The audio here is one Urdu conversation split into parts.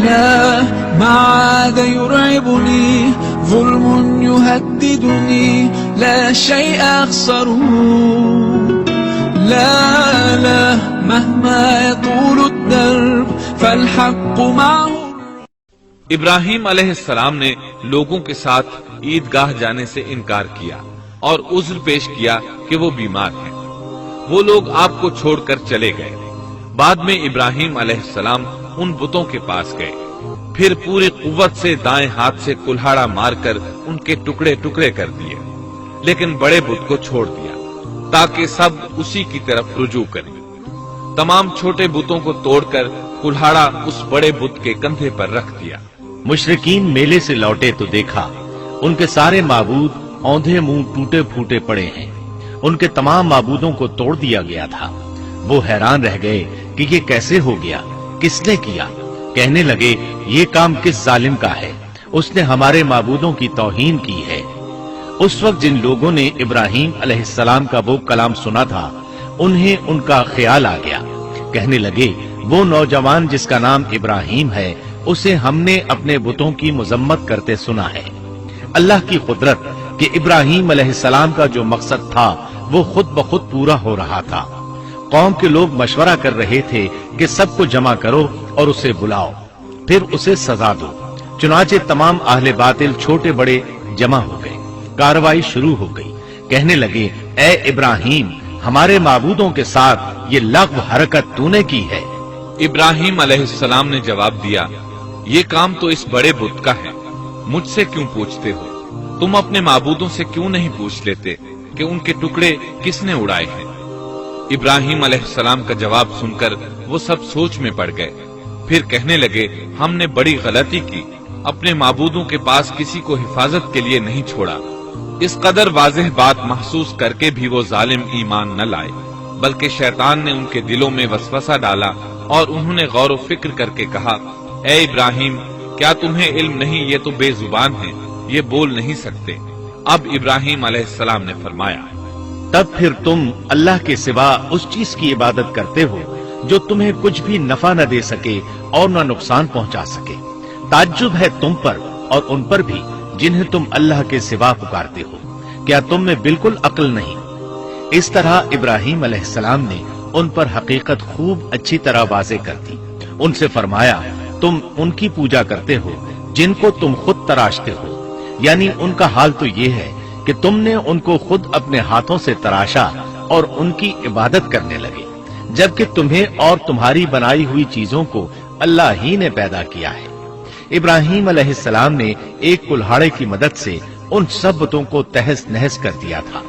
لا ما عاد يرعبني ظلم يهددني لا شيء أخسره لا لا مهما يطول الدرب فالحق معه. ابراہیم علیہ السلام نے لوگوں کے ساتھ عیدگاہ جانے سے انکار کیا اور عذر پیش کیا کہ وہ بیمار ہیں. وہ لوگ آپ کو چھوڑ کر چلے گئے. بعد میں ابراہیم علیہ السلام ان بتوں کے پاس گئے، پھر پوری قوت سے دائیں ہاتھ سے کلہاڑا مار کر ان کے ٹکڑے ٹکڑے کر دیے، لیکن بڑے بت کو چھوڑ دیا تاکہ سب اسی کی طرف رجوع کریں. تمام چھوٹے بتوں کو توڑ کر کلہاڑا اس بڑے بت کے کندھے پر رکھ دیا. مشرکین میلے سے لوٹے تو دیکھا ان کے سارے معبود اوندھے منہ ٹوٹے پھوٹے پڑے ہیں. ان کے تمام معبودوں کو توڑ دیا گیا تھا. وہ حیران رہ گئے کہ یہ کیسے ہو گیا، کس نے کیا. کہنے لگے یہ کام کس ظالم کا ہے، اس نے ہمارے معبودوں کی توہین کی ہے. اس وقت جن لوگوں نے ابراہیم علیہ السلام کا وہ کلام سنا تھا انہیں ان کا خیال آ گیا. کہنے لگے وہ نوجوان جس کا نام ابراہیم ہے اسے ہم نے اپنے بتوں کی مذمت کرتے سنا ہے. اللہ کی قدرت کہ ابراہیم علیہ السلام کا جو مقصد تھا وہ خود بخود پورا ہو رہا تھا. قوم کے لوگ مشورہ کر رہے تھے کہ سب کو جمع کرو اور اسے بلاؤ، پھر اسے سزا دو. چنانچہ تمام اہل باطل چھوٹے بڑے جمع ہو گئے. کارروائی شروع ہو گئی. کہنے لگے اے ابراہیم ہمارے معبودوں کے ساتھ یہ لغو حرکت تو نے کی ہے. ابراہیم علیہ السلام نے جواب دیا یہ کام تو اس بڑے بت کا ہے، مجھ سے کیوں پوچھتے ہو؟ تم اپنے معبودوں سے کیوں نہیں پوچھ لیتے کہ ان کے ٹکڑے کس نے اڑائے ہیں؟ ابراہیم علیہ السلام کا جواب سن کر وہ سب سوچ میں پڑ گئے. پھر کہنے لگے ہم نے بڑی غلطی کی، اپنے معبودوں کے پاس کسی کو حفاظت کے لیے نہیں چھوڑا. اس قدر واضح بات محسوس کر کے بھی وہ ظالم ایمان نہ لائے، بلکہ شیطان نے ان کے دلوں میں وسوسہ ڈالا اور انہوں نے غور و فکر کر کے کہا اے ابراہیم کیا تمہیں علم نہیں، یہ تو بے زبان ہیں، یہ بول نہیں سکتے. اب ابراہیم علیہ السلام نے فرمایا تب پھر تم اللہ کے سوا اس چیز کی عبادت کرتے ہو جو تمہیں کچھ بھی نفع نہ دے سکے اور نہ نقصان پہنچا سکے. تعجب ہے تم پر اور ان پر بھی جنہیں تم اللہ کے سوا پکارتے ہو. کیا تم میں بالکل عقل نہیں؟ اس طرح ابراہیم علیہ السلام نے ان پر حقیقت خوب اچھی طرح واضح کر دی. ان سے فرمایا تم ان کی پوجا کرتے ہو جن کو تم خود تراشتے ہو، یعنی ان کا حال تو یہ ہے کہ تم نے ان کو خود اپنے ہاتھوں سے تراشا اور ان کی عبادت کرنے لگے، جبکہ تمہیں اور تمہاری بنائی ہوئی چیزوں کو اللہ ہی نے پیدا کیا ہے. ابراہیم علیہ السلام نے ایک کلہاڑے کی مدد سے ان سب بتوں کو تہس نہس کر دیا تھا.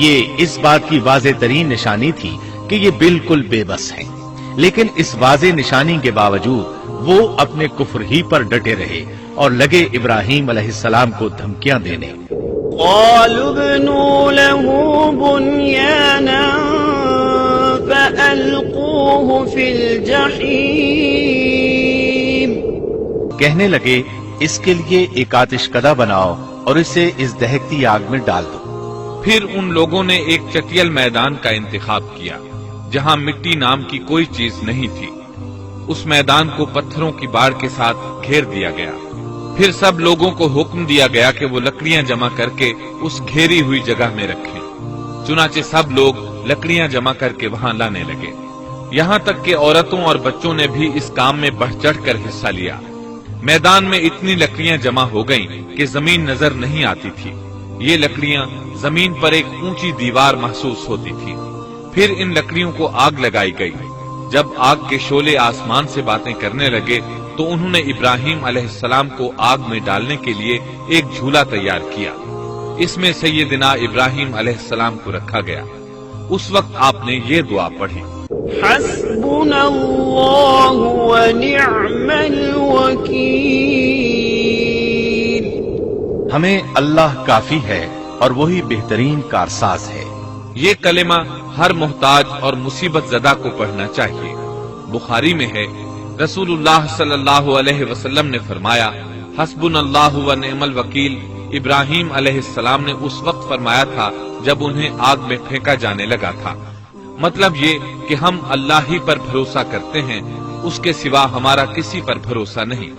یہ اس بات کی واضح ترین نشانی تھی کہ یہ بالکل بے بس ہیں، لیکن اس واضح نشانی کے باوجود وہ اپنے کفر ہی پر ڈٹے رہے اور لگے ابراہیم علیہ السلام کو دھمکیاں دینے. قالوا ابنوا له بنيانا فألقوه في الجحيم. کہنے لگے اس کے لیے ایک آتش کدہ بناؤ اور اسے اس دہکتی آگ میں ڈال دو. پھر ان لوگوں نے ایک چٹیل میدان کا انتخاب کیا جہاں مٹی نام کی کوئی چیز نہیں تھی. اس میدان کو پتھروں کی باڑ کے ساتھ گھیر دیا گیا. پھر سب لوگوں کو حکم دیا گیا کہ وہ لکڑیاں جمع کر کے اس گھیری ہوئی جگہ میں رکھیں. چنانچہ سب لوگ لکڑیاں جمع کر کے وہاں لانے لگے. یہاں تک کہ عورتوں اور بچوں نے بھی اس کام میں بڑھ چڑھ کر حصہ لیا. میدان میں اتنی لکڑیاں جمع ہو گئیں کہ زمین نظر نہیں آتی تھی. یہ لکڑیاں زمین پر ایک اونچی دیوار محسوس ہوتی تھی. پھر ان لکڑیوں کو آگ لگائی گئی. جب آگ کے شعلے آسمان سے باتیں کرنے لگے تو انہوں نے ابراہیم علیہ السلام کو آگ میں ڈالنے کے لیے ایک جھولا تیار کیا. اس میں سیدنا ابراہیم علیہ السلام کو رکھا گیا. اس وقت آپ نے یہ دعا پڑھی حسبنا اللہ ونعم الوکیل. ہمیں اللہ کافی ہے اور وہی بہترین کارساز ہے. یہ کلمہ ہر محتاج اور مصیبت زدہ کو پڑھنا چاہیے. بخاری میں ہے رسول اللہ صلی اللہ علیہ وسلم نے فرمایا حسبنا اللہ ونعم الوکیل. ابراہیم علیہ السلام نے اس وقت فرمایا تھا جب انہیں آگ میں پھینکا جانے لگا تھا. مطلب یہ کہ ہم اللہ ہی پر بھروسہ کرتے ہیں اس کے سوا ہمارا کسی پر بھروسہ نہیں۔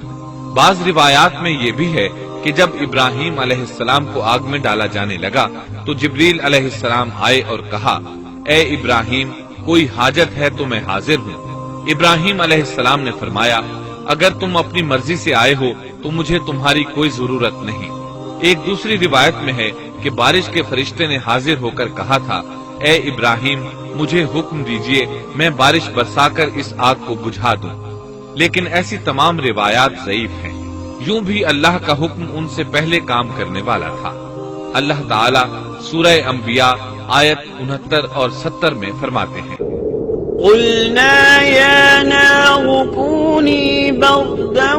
بعض روایات میں یہ بھی ہے کہ جب ابراہیم علیہ السلام کو آگ میں ڈالا جانے لگا تو جبریل علیہ السلام آئے اور کہا، اے ابراہیم، کوئی حاجت ہے تو میں حاضر ہوں۔ ابراہیم علیہ السلام نے فرمایا، اگر تم اپنی مرضی سے آئے ہو تو مجھے تمہاری کوئی ضرورت نہیں۔ ایک دوسری روایت میں ہے کہ بارش کے فرشتے نے حاضر ہو کر کہا تھا، اے ابراہیم، مجھے حکم دیجئے میں بارش برسا کر اس آگ کو بجھا دوں۔ لیکن ایسی تمام روایات ضعیف ہیں۔ یوں بھی اللہ کا حکم ان سے پہلے کام کرنے والا تھا۔ اللہ تعالیٰ سورہ انبیاء آیت 69 اور 70 میں فرماتے ہیں، قلنا يا نار كوني بردا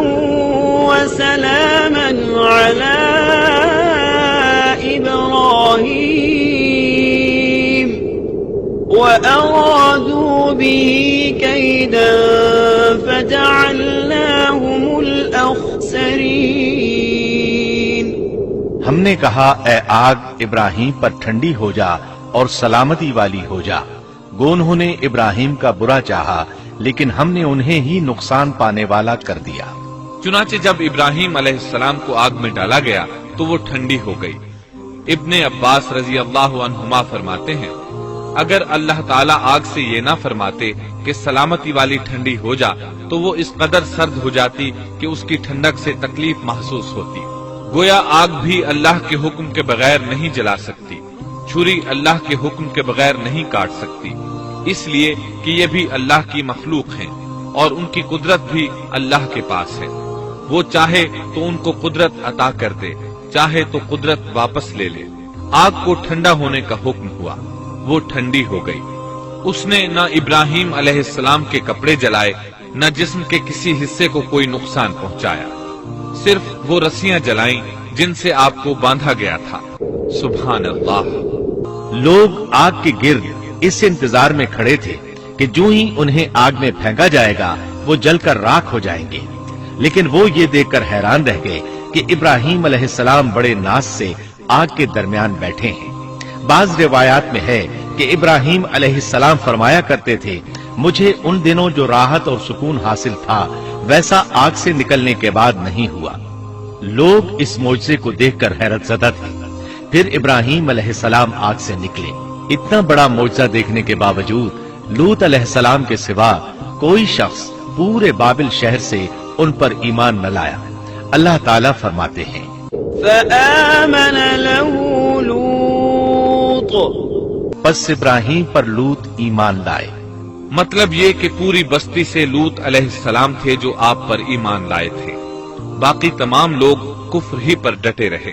وسلاما على إبراهيم وأرادوا به كيدا فجعلناهم الأخسرين۔ ہم نے کہا، اے آگ ابراہیم پر ٹھنڈی ہو جا اور سلامتی والی ہو جا۔ گو انہوں نے ابراہیم کا برا چاہا لیکن ہم نے انہیں ہی نقصان پانے والا کر دیا۔ چنانچہ جب ابراہیم علیہ السلام کو آگ میں ڈالا گیا تو وہ ٹھنڈی ہو گئی۔ ابن عباس رضی اللہ عنہما فرماتے ہیں، اگر اللہ تعالیٰ آگ سے یہ نہ فرماتے کہ سلامتی والی ٹھنڈی ہو جا تو وہ اس قدر سرد ہو جاتی کہ اس کی ٹھنڈک سے تکلیف محسوس ہوتی۔ گویا آگ بھی اللہ کے حکم کے بغیر نہیں جلا سکتی، چھری اللہ کے حکم کے بغیر نہیں کاٹ سکتی، اس لیے کہ یہ بھی اللہ کی مخلوق ہیں اور ان کی قدرت بھی اللہ کے پاس ہے۔ وہ چاہے تو ان کو قدرت عطا کر دے، چاہے تو قدرت واپس لے لے۔ آگ کو ٹھنڈا ہونے کا حکم ہوا، وہ ٹھنڈی ہو گئی۔ اس نے نہ ابراہیم علیہ السلام کے کپڑے جلائے، نہ جسم کے کسی حصے کو کوئی نقصان پہنچایا، صرف وہ رسیاں جلائیں جن سے آپ کو باندھا گیا تھا۔ سبحان اللہ۔ لوگ آگ کے گرد اس انتظار میں کھڑے تھے کہ جو ہی انہیں آگ میں پھینکا جائے گا وہ جل کر راکھ ہو جائیں گے، لیکن وہ یہ دیکھ کر حیران رہ گئے کہ ابراہیم علیہ السلام بڑے ناز سے آگ کے درمیان بیٹھے ہیں۔ بعض روایات میں ہے کہ ابراہیم علیہ السلام فرمایا کرتے تھے، مجھے ان دنوں جو راحت اور سکون حاصل تھا ویسا آگ سے نکلنے کے بعد نہیں ہوا۔ لوگ اس معجزے کو دیکھ کر حیرت زدہ تھے۔ پھر ابراہیم علیہ السلام آگ سے نکلے۔ اتنا بڑا معجزہ دیکھنے کے باوجود لوط علیہ السلام کے سوا کوئی شخص پورے بابل شہر سے ان پر ایمان نہ لایا۔ اللہ تعالیٰ فرماتے ہیں، فآمن له لوط، پس ابراہیم پر لوط ایمان لائے۔ مطلب یہ کہ پوری بستی سے لوط علیہ السلام تھے جو آپ پر ایمان لائے تھے، باقی تمام لوگ کفر ہی پر ڈٹے رہے۔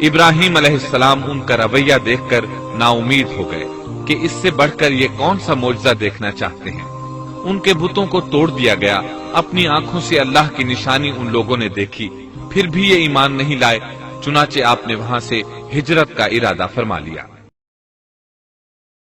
ابراہیم علیہ السلام ان کا رویہ دیکھ کر نا امید ہو گئے کہ اس سے بڑھ کر یہ کون سا معجزہ دیکھنا چاہتے ہیں۔ ان کے بتوں کو توڑ دیا گیا، اپنی آنکھوں سے اللہ کی نشانی ان لوگوں نے دیکھی، پھر بھی یہ ایمان نہیں لائے، چنانچہ آپ نے وہاں سے ہجرت کا ارادہ فرما لیا۔